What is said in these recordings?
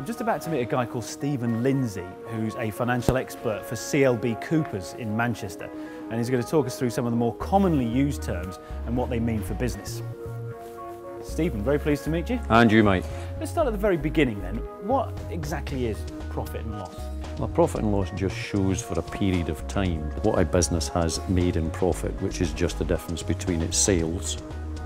I'm just about to meet a guy called Lindsay, who's a financial expert for CLB Coopers in Manchester, and he's going to talk us through some of the more commonly used terms and what they mean for business. Stephen, very pleased to meet you. And you, mate. Let's start at the very beginning then. What exactly is profit and loss? Well, profit and loss just shows for a period of time what a business has made in profit, which is just the difference between its sales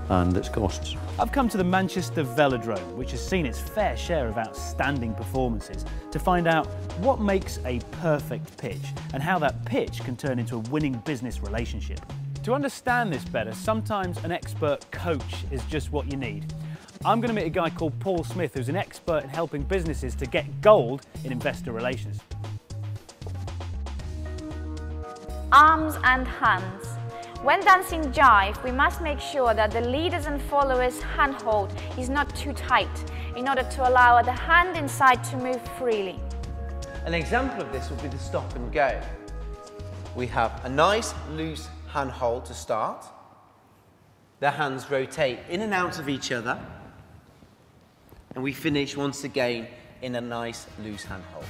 and its costs. I've come to the Manchester Velodrome, which has seen its fair share of outstanding performances, to find out what makes a perfect pitch and how that pitch can turn into a winning business relationship. To understand this better, sometimes an expert coach is just what you need. I'm going to meet a guy called Paul Smith, who's an expert in helping businesses to get gold in investor relations. Arms and hands. When dancing jive, we must make sure that the leaders and followers' handhold is not too tight in order to allow the hand inside to move freely. An example of this would be the stop and go. We have a nice loose handhold to start. The hands rotate in and out of each other. And we finish once again in a nice loose handhold.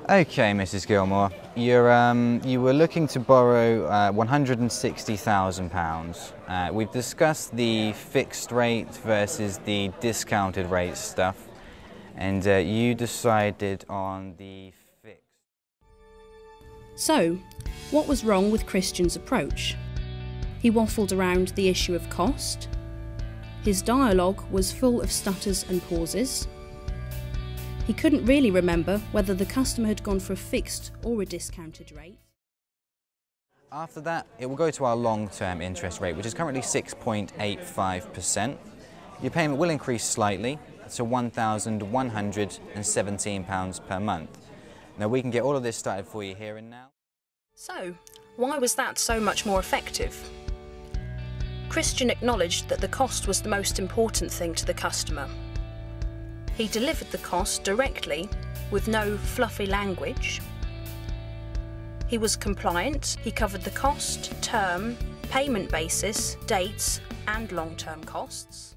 Okay, Mrs. Gilmore, you were looking to borrow £160,000. We've discussed the fixed rate versus the discounted rate stuff, and you decided on the fixed. So, what was wrong with Christian's approach? He waffled around the issue of cost. His dialogue was full of stutters and pauses. He couldn't really remember whether the customer had gone for a fixed or a discounted rate. After that, it will go to our long-term interest rate, which is currently 6.85%. Your payment will increase slightly to £1,117 per month. Now, we can get all of this started for you here and now. So, why was that so much more effective? Christian acknowledged that the cost was the most important thing to the customer. He delivered the cost directly, with no fluffy language. He was compliant. He covered the cost, term, payment basis, dates, and long-term costs.